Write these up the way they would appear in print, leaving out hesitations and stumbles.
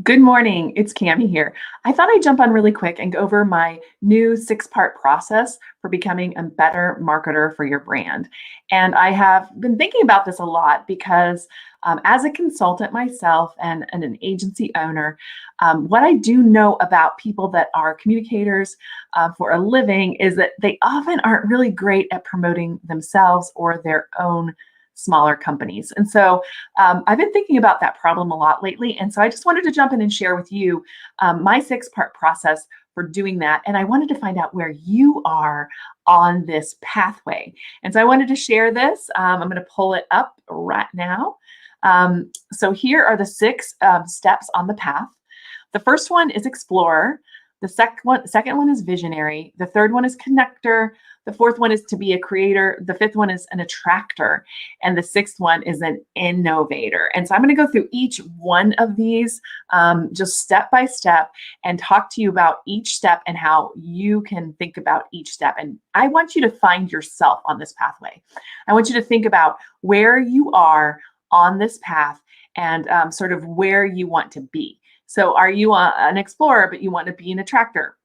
Good morning. It's Cami here. I thought I'd jump on really quick and go over my new six-part process for becoming a better marketer for your brand. And I have been thinking about this a lot because as a consultant myself and an agency owner, what I do know about people that are communicators for a living is that they often aren't really great at promoting themselves or their own smaller companies. And so I've been thinking about that problem a lot lately. And so I just wanted to jump in and share with you my six-part process for doing that. And I wanted to find out where you are on this pathway. And so I wanted to share this. I'm going to pull it up right now. So here are the six steps on the path. The first one is Explorer. The second one is Visionary. The third one is Connector. The fourth one is to be a creator. The fifth one is an Attractor. And the sixth one is an Innovator. And so I'm going to go through each one of these just step by step and talk to you about each step and how you can think about each step. And I want you to find yourself on this pathway. I want you to think about where you are on this path and sort of where you want to be. So are you an explorer, but you want to be an attractor?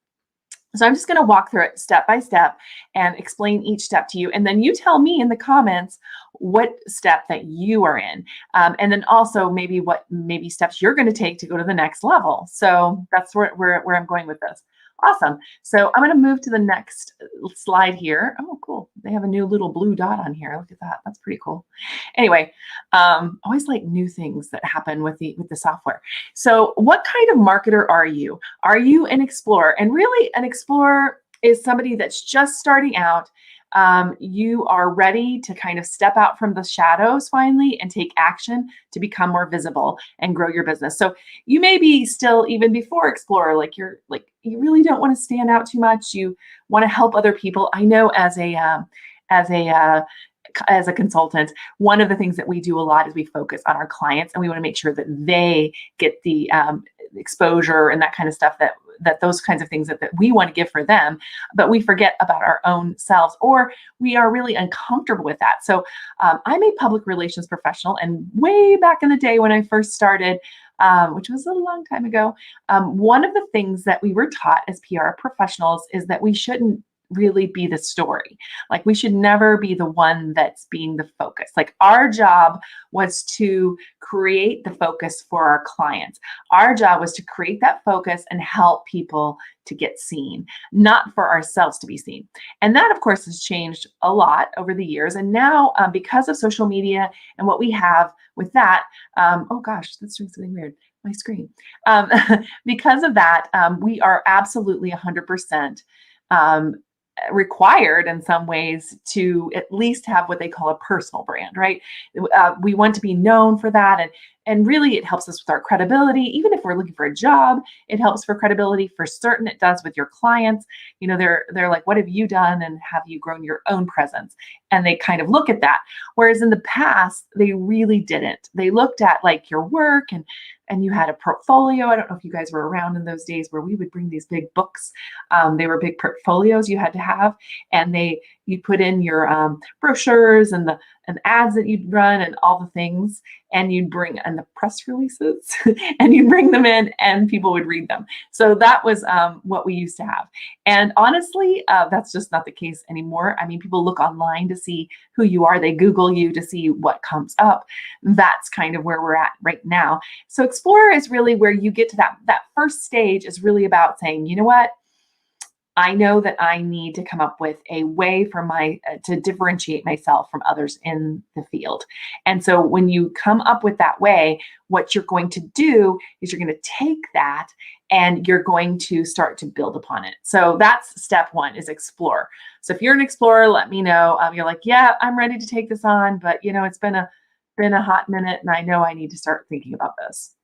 So I'm just going to walk through it step by step and explain each step to you. And then you tell me in the comments what step that you are in. And then also maybe what steps you're going to take to go to the next level. So that's where I'm going with this. Awesome. So I'm going to move to the next slide here. Oh, cool. They have a new little blue dot on here. Look at that. That's pretty cool. Anyway, always like new things that happen with the software. So what kind of marketer are you? Are you an explorer? And really an explorer is somebody that's just starting out. You are ready to kind of step out from the shadows finally and take action to become more visible and grow your business. So you may be still even before Explorer, you really don't want to stand out too much. You want to help other people. I know as a consultant, one of the things that we do a lot is we focus on our clients and we want to make sure that they get the exposure and that kind of stuff that those kinds of things that we want to give for them, but we forget about our own selves, or we are really uncomfortable with that. So I'm a public relations professional, and way back in the day when I first started, which was a long time ago, one of the things that we were taught as PR professionals is that we shouldn't really be the story. Like we should never be the one that's being the focus. Like our job was to create the focus for our clients. Our job was to create that focus and help people to get seen, not for ourselves to be seen. And that, of course, has changed a lot over the years. And now, because of social media and what we have with that, oh gosh, that's doing something weird. My screen. Because of that, we are absolutely 100% required in some ways to at least have what they call a personal brand, right? We want to be known for that. And really it helps us with our credibility. Even if we're looking for a job, it helps for credibility. For certain, it does with your clients. You know, they're like, what have you done? And have you grown your own presence? And they kind of look at that. Whereas in the past, they really didn't. They looked at like your work and you had a portfolio. I don't know if you guys were around in those days where we would bring these big books. They were big portfolios you had to have, and you put in your brochures and the ads that you'd run and all the things, and you'd bring in the press releases and you'd bring them in and people would read them. So that was what we used to have. And honestly, that's just not the case anymore. I mean, people look online to see who you are. They Google you to see what comes up. That's kind of where we're at right now. So Explorer is really where you get to that first stage is really about saying, you know what? I know that I need to come up with a way for to differentiate myself from others in the field. And so when you come up with that way, what you're going to do is you're going to take that and you're going to start to build upon it. So that's step one, is explore. So if you're an explorer, let me know. You're like, yeah, I'm ready to take this on, but you know, it's been a hot minute and I know I need to start thinking about this.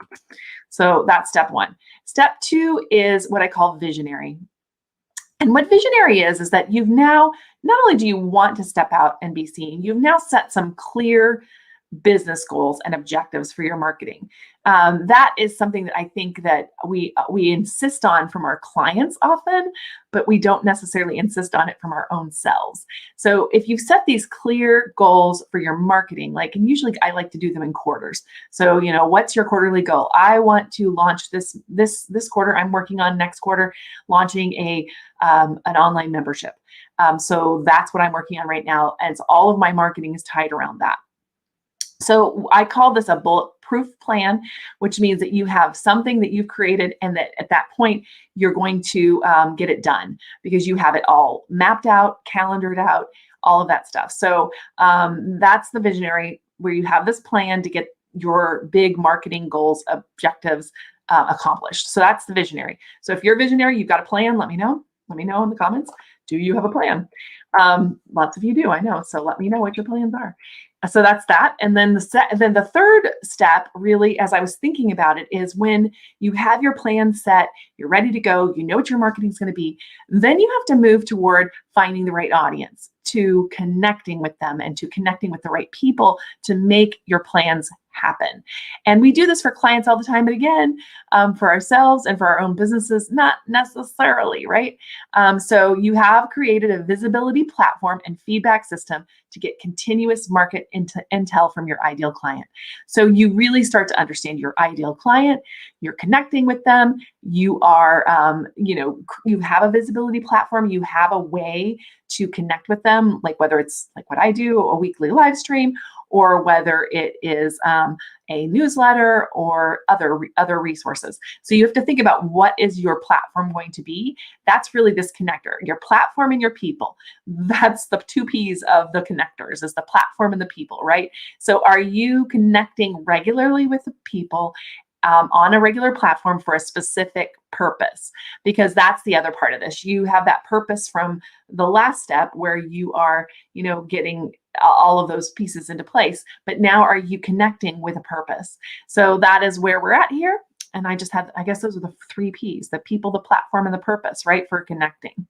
So that's step one. Step two is what I call visionary. And what visionary is that you've now, not only do you want to step out and be seen, you've now set some clear business goals and objectives for your marketing. That is something that I think that we insist on from our clients often, but we don't necessarily insist on it from our own selves. So if you set these clear goals for your marketing, and usually I like to do them in quarters. So, what's your quarterly goal? I want to launch this quarter. I'm working on next quarter launching an online membership. So that's what I'm working on right now, and all of my marketing is tied around that. So I call this a bulletproof plan, which means that you have something that you've created, and that at that point you're going to get it done because you have it all mapped out, calendared out, all of that stuff. So that's the visionary, where you have this plan to get your big marketing goals, objectives accomplished. So that's the visionary. So if you're a visionary, you've got a plan, let me know. Let me know in the comments. Do you have a plan? Lots of you do, I know. So let me know what your plans are. So that's that. And then the third step, really, as I was thinking about it, is when you have your plan set, you're ready to go, you know what your marketing is going to be, then you have to move toward finding the right audience, to connecting with them and to connecting with the right people to make your plans happen. And we do this for clients all the time, but again, for ourselves and for our own businesses, not necessarily, right? So you have created a visibility platform and feedback system to get continuous market intel from your ideal client. So you really start to understand your ideal client, you're connecting with them, you are, you have a visibility platform, you have a way to connect with them, like whether it's like what I do, a weekly live stream, or whether it is a newsletter or other resources. So you have to think about, what is your platform going to be? That's really this connector, your platform and your people. That's the two P's of the connectors, is the platform and the people, right? So are you connecting regularly with the people on a regular platform for a specific purpose? Because that's the other part of this. You have that purpose from the last step, where you are, getting all of those pieces into place. But now, are you connecting with a purpose? So that is where we're at here. And I guess those are the three P's: the people, the platform, and the purpose, right? For connecting.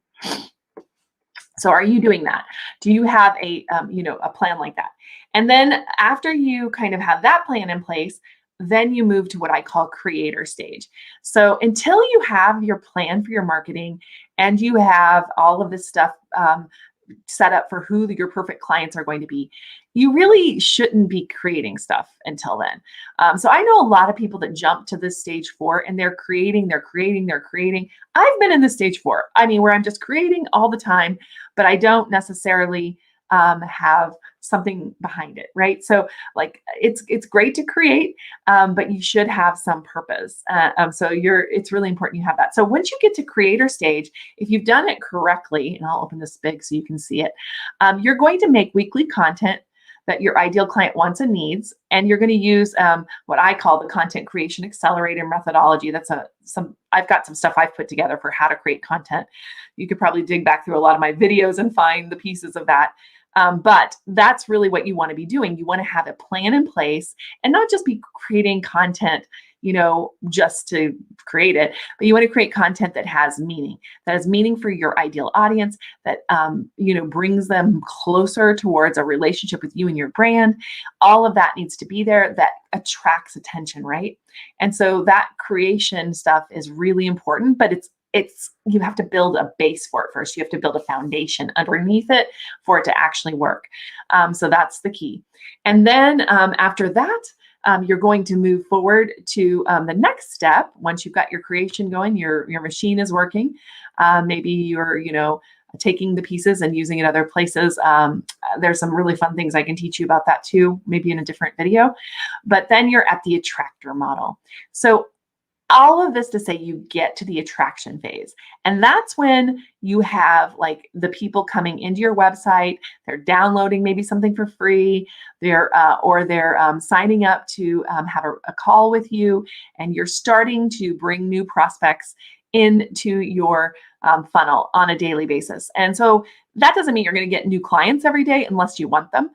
So are you doing that? Do you have a plan like that? And then after you kind of have that plan in place, then you move to what I call creator stage. So until you have your plan for your marketing and you have all of this stuff set up for who your perfect clients are going to be, you really shouldn't be creating stuff until then. So I know a lot of people that jump to this stage 4 and they're creating. I've been in this stage 4. Where I'm just creating all the time, but I don't necessarily have something behind it, right? So it's great to create, but you should have some purpose. So it's really important you have that. So once you get to creator stage, if you've done it correctly, and I'll open this big so you can see it, you're going to make weekly content that your ideal client wants and needs, and you're going to use what I call the content creation accelerator methodology. I've got some stuff I've put together for how to create content. You could probably dig back through a lot of my videos and find the pieces of that. But that's really what you want to be doing. You want to have a plan in place and not just be creating content, just to create it, but you want to create content that has meaning for your ideal audience, that, brings them closer towards a relationship with you and your brand. All of that needs to be there. That attracts attention, right? And so that creation stuff is really important, but you have to build a base for it first. You have to build a foundation underneath it for it to actually work. So that's the key. And then after that, you're going to move forward to the next step. Once you've got your creation going, your machine is working. Maybe you're, taking the pieces and using it other places. There's some really fun things I can teach you about that too, maybe in a different video. But then you're at the attractor model. So all of this to say, you get to the attraction phase. And that's when you have the people coming into your website, they're downloading maybe something for free, they're signing up to have a call with you, and you're starting to bring new prospects into your funnel on a daily basis. And so that doesn't mean you're going to get new clients every day unless you want them.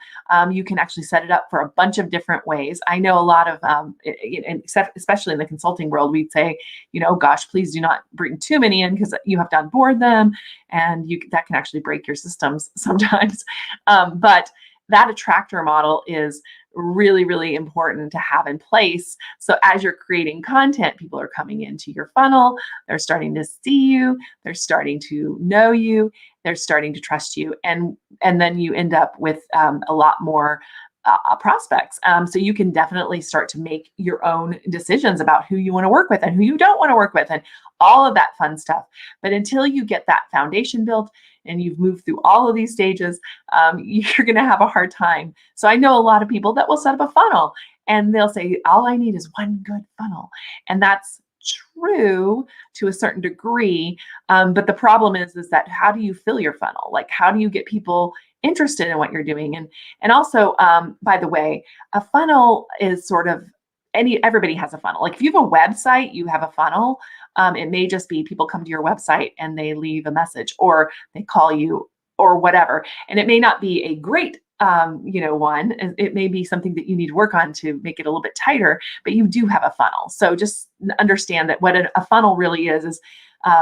You can actually set it up for a bunch of different ways. I know a lot of, especially in the consulting world, we'd say, gosh, please do not bring too many in because you have to onboard them, and that can actually break your systems sometimes. But that attractor model is really, really important to have in place. So as you're creating content, people are coming into your funnel, they're starting to see you, they're starting to know you, they're starting to trust you, and then you end up with a lot more prospects. So you can definitely start to make your own decisions about who you want to work with and who you don't want to work with and all of that fun stuff. But until you get that foundation built and you've moved through all of these stages, you're going to have a hard time. So I know a lot of people that will set up a funnel and they'll say, all I need is one good funnel. And that's true to a certain degree. But the problem is that how do you fill your funnel? Like, how do you get people interested in what you're doing? And also, by the way, a funnel is sort of everybody has a funnel. Like if you have a website, you have a funnel. It may just be people come to your website and they leave a message or they call you or whatever. And it may not be a great one. It may be something that you need to work on to make it a little bit tighter, but you do have a funnel. So just understand that what a funnel really is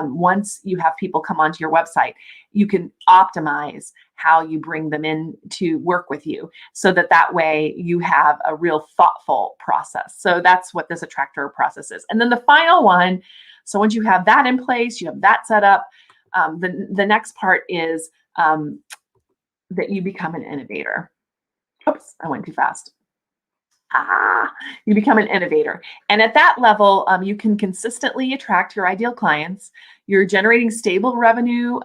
once you have people come onto your website, you can optimize how you bring them in to work with you so that way you have a real thoughtful process. So that's what this attractor process is. And then the final one, so once you have that in place, you have that set up, the next part is that you become an innovator. Oops, I went too fast. You become an innovator. And at that level, you can consistently attract your ideal clients. You're generating stable revenue.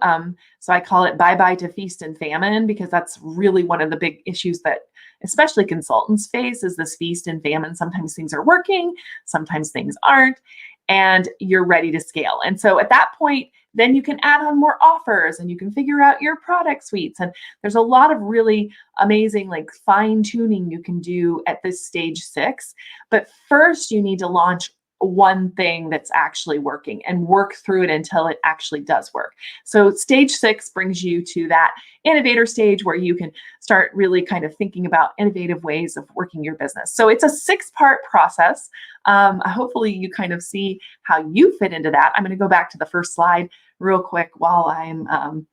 So I call it bye-bye to feast and famine, because that's really one of the big issues that especially consultants face is this feast and famine. Sometimes things are working, sometimes things aren't, and you're ready to scale. And so at that point, then you can add on more offers and you can figure out your product suites. And there's a lot of really amazing like fine tuning you can do at this stage 6. But first you need to launch one thing that's actually working and work through it until it actually does work. So stage 6 brings you to that innovator stage where you can start really kind of thinking about innovative ways of working your business. So it's a 6-part process. Hopefully you kind of see how you fit into that. I'm going to go back to the first slide real quick while I'm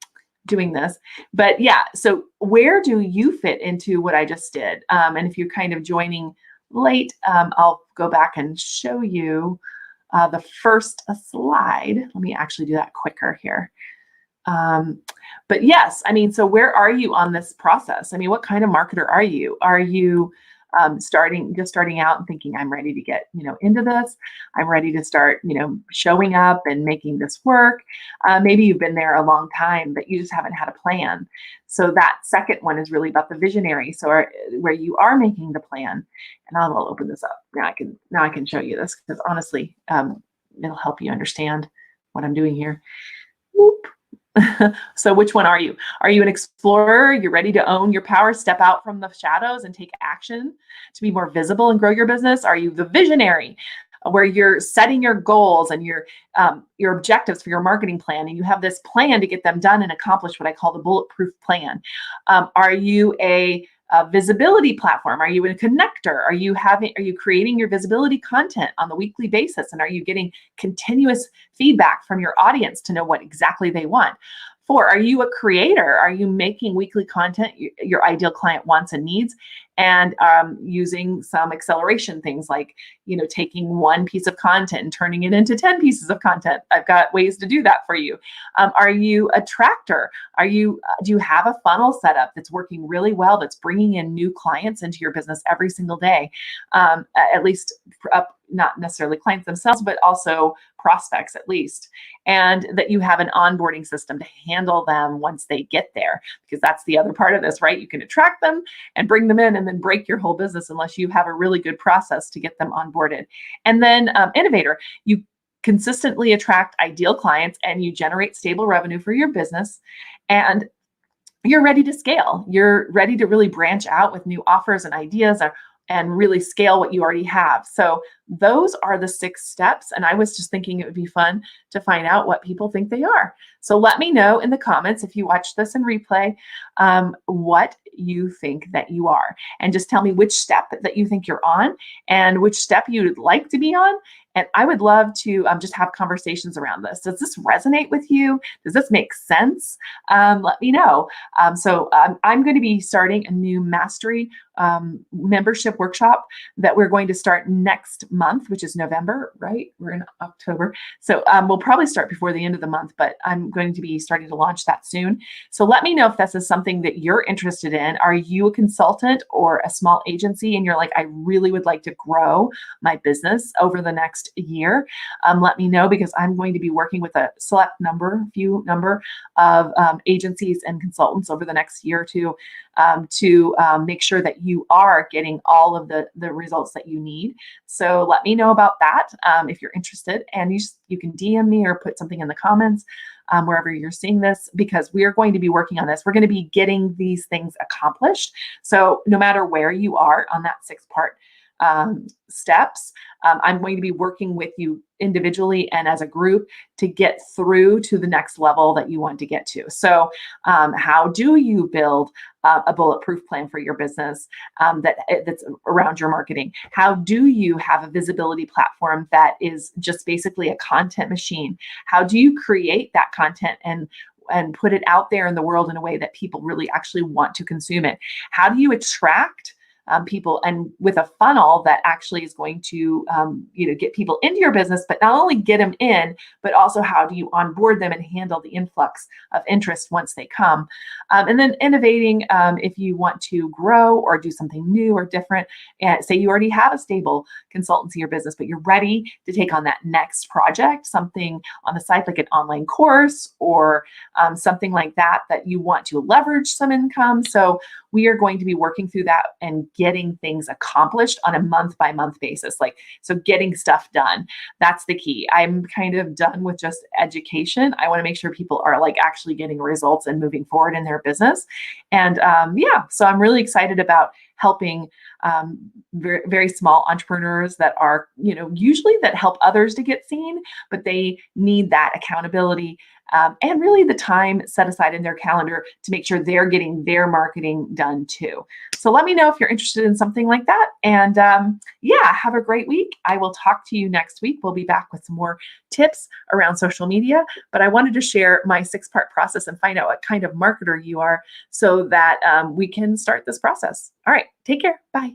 doing this. But yeah, so where do you fit into what I just did? And if you're kind of joining late, I'll go back and show you the first slide. Let me actually do that quicker here. But yes, I mean, so where are you on this process? I mean, what kind of marketer are you? Are you just starting out and thinking, I'm ready to get, into this. I'm ready to start, showing up and making this work. Maybe you've been there a long time, but you just haven't had a plan. So that second one is really about the visionary. So where you are making the plan, and I'll open this up. Now I can show you this because honestly, it'll help you understand what I'm doing here. Whoop. So which one are you? Are you an explorer? You're ready to own your power, step out from the shadows and take action to be more visible and grow your business? Are you the visionary, where you're setting your goals and your objectives for your marketing plan, and you have this plan to get them done and accomplish what I call the bulletproof plan? Are you a visibility platform? Are you a connector? Are you creating your visibility content on the weekly basis? And are you getting continuous feedback from your audience to know what exactly they want? 4, are you a creator? Are you making weekly content your ideal client wants and needs, and using some acceleration things like, taking one piece of content and turning it into 10 pieces of content? I've got ways to do that for you. Are you a tractor? Do you have a funnel set up that's working really well, that's bringing in new clients into your business every single day? At least not necessarily clients themselves, but also prospects at least, and that you have an onboarding system to handle them once they get there, because that's the other part of this, right? You can attract them and bring them in and then break your whole business unless you have a really good process to get them onboarded. And then innovator, you consistently attract ideal clients and you generate stable revenue for your business, and you're ready to scale. You're ready to really branch out with new offers and ideas and really scale what you already have. So those are the 6 steps. And I was just thinking it would be fun to find out what people think they are. So let me know in the comments if you watch this in replay, what you think that you are. And just tell me which step that you think you're on and which step you'd like to be on. And I would love to just have conversations around this. Does this resonate with you? Does this make sense? Let me know. I'm going to be starting a new mastery membership workshop that we're going to start next month, which is November, right? We're in October. So we'll probably start before the end of the month, but I'm going to be starting to launch that soon. So let me know if this is something that you're interested in. Are you a consultant or a small agency and you're like, I really would like to grow my business over the next year? Let me know, because I'm going to be working with a few number of agencies and consultants over the next year or two to make sure that you are getting all of the results that you need. So let me know about that if you're interested, and you can DM me or put something in the comments wherever you're seeing this, because we are going to be working on this. We're going to be getting these things accomplished. So no matter where you are on that 6-part steps, I'm going to be working with you individually and as a group to get through to the next level that you want to get to. So how do you build a bulletproof plan for your business that's around your marketing? How do you have a visibility platform that is just basically a content machine? How do you create that content and put it out there in the world in a way that people really actually want to consume it? How do you attract people, and with a funnel that actually is going to get people into your business, but not only get them in, but also how do you onboard them and handle the influx of interest once they come? And then innovating if you want to grow or do something new or different. And say you already have a stable consultancy or business, but you're ready to take on that next project, something on the side like an online course or something like that you want to leverage some income. So we are going to be working through that and getting things accomplished on a month-by-month basis. So getting stuff done. That's the key. I'm kind of done with just education. I want to make sure people are actually getting results and moving forward in their business. And so I'm really excited about helping very, very small entrepreneurs that are, usually that help others to get seen, but they need that accountability and really the time set aside in their calendar to make sure they're getting their marketing done too. So let me know if you're interested in something like that. And have a great week. I will talk to you next week. We'll be back with some more tips around social media, but I wanted to share my 6-part process and find out what kind of marketer you are so that we can start this process. All right, take care. Bye.